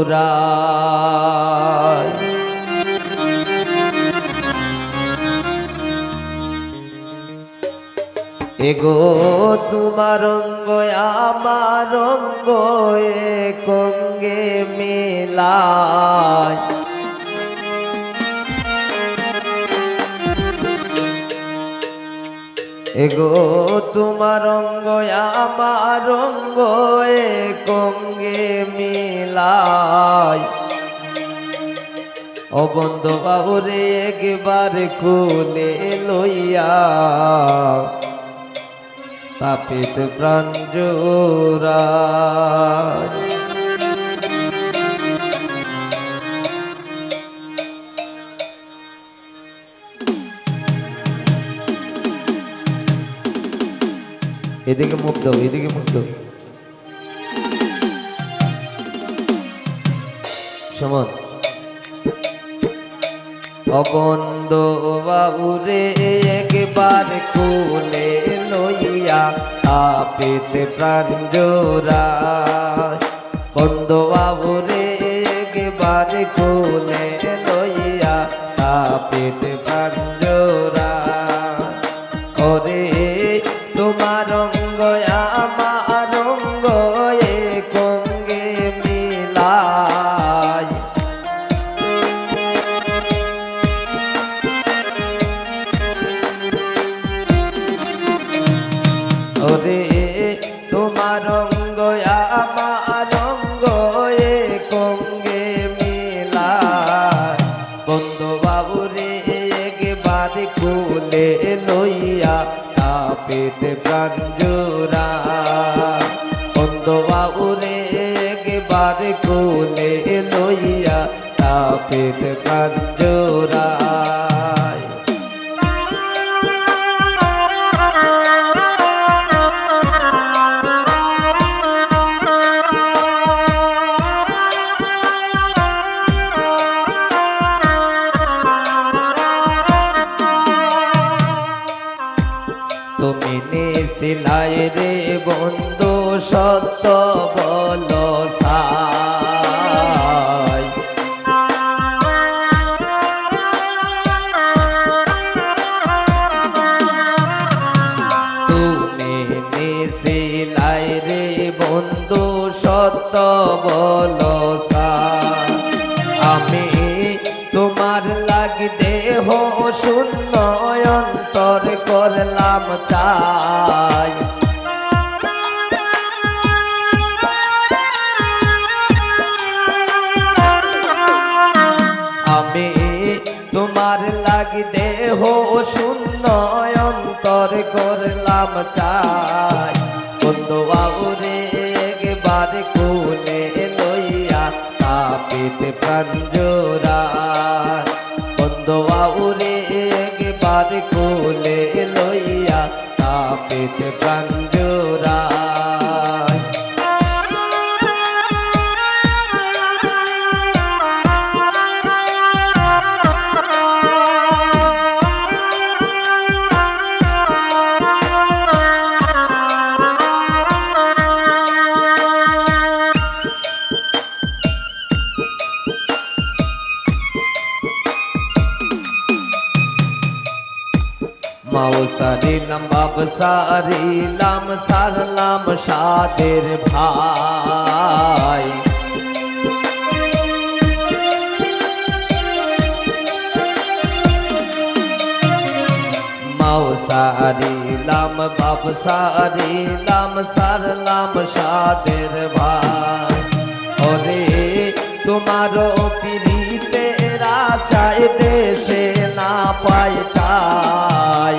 জোড়ায়। এগো তোমার অঙ্গ আমার অঙ্গ একঙ্গে মেলায়। এগো তোমার অঙ্গ আমার অঙ্গ একঙ্গে মিলায়। ও বন্ধু বাবুরে একবার খুলে লইয়া তাপিত প্রাণ জোড়ায়। এদিকে মুখ দাও, এদিকে মুখ দাও। সমান অবন্ধু বাবুরে একবার খুলে লইয়া তাপিতে প্রাণ জোড়ায়। বন্ধু বাবুরে একবার খুলে লইয়া তাপিতে প্রাণ জোড়ায়। ওরে তোমার অঙ্গ আমার অঙ্গ একঙ্গে মিলায়। ওরে তোমার অঙ্গ আমার অঙ্গ একঙ্গে মিলায়। বন্ধু বাবুরে একবার খুলে লইয়া তাপিতে প্রাণ জোড়ায়। বন্ধু বাবুরে একবার খুলে লইয়া তাপিতে প্রাণ জোড়ায়। তুমি নিছিলাই রে বন্ধু সত্য বলো সাই। তুমি নিছিলাই রে বন্ধু সত্য বলো সাই। আমি তোমার লাগি দেহ শূন্য অন্তর করলাম চাই। আমি তোমার লাগি দেহ শূন্য অন্তর করলাম চাই। বন্ধু বাবুরে একবার খুলে লইয়া তাপিতে প্রাণ জোড়ায়। বন্ধু বাবুরে একবার খুলে লইয়া তাপিতে প্রাণ জোড়ায়। মাও সারিলাম বাপ সারিলাম সারলাম সাদের ভাই। মাও সারিলাম বাপ সারিলাম সারলাম সাদের ভাই। ওরে তোমারও পিড়িতে রাশায় দেশে না পাইতাই।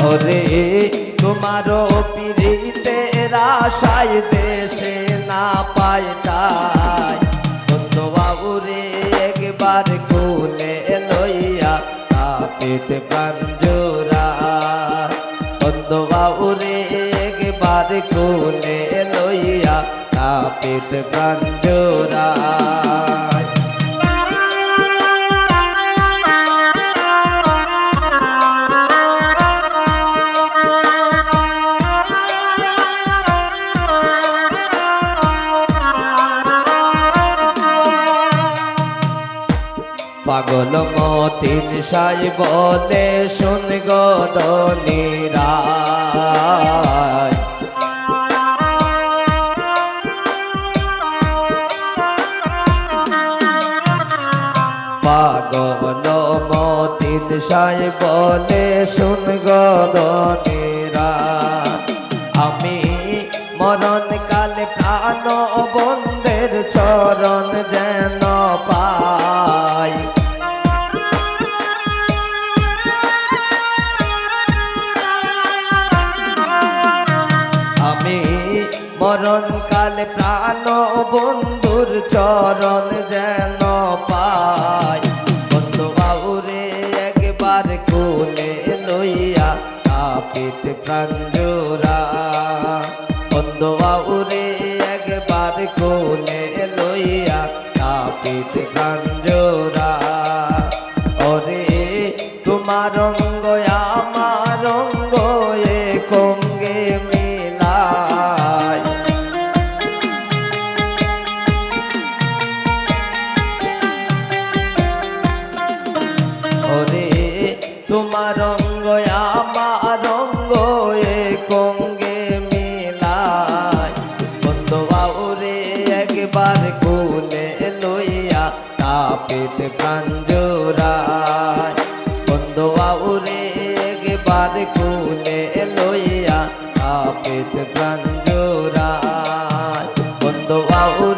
ওরে তোমারও পিড়িতে রাশায় দেশে না পাইতাই। বন্ধু বাবুরে একবার খুলে লইয়া তাপিতে প্রাণ জোড়ায়। বন্ধু বাবুরে একবার খুলে লইয়া তাপিতে প্রাণ জোড়ায়। মতিন সাই বলে শুন গদনিরায় পাগল মতিন সাই বলে শুন গদনিরায় আমি মরণ কালে প্রাণ বন্ধের চরণ যেন পাই আমি মরণ কালে প্রাণ বন্ধুর চরণ যেন পাই বন্ধু বাউরে একবার কোলে লইয়া আপিত প্রাণ জোড়া বন্ধু বাউরে একবার কোলে লইয়া আপিত প্রাণ জোড়া ওরে তোমার রঙ্গ আমার রঙ্গ এ কঙ্গে মিলাই ওরে তোমার রঙ্গ আমার রঙ্গ এ কঙ্গে মিলাই বন্ধু বাউরে একবার কোলে লইয়া তাপিত প্রাণ জোড়ায় বন্ধু বাউরে একবার কোলে লইয়া তাপিত প্রাণ জোড়ায় বন্ধু বাউরে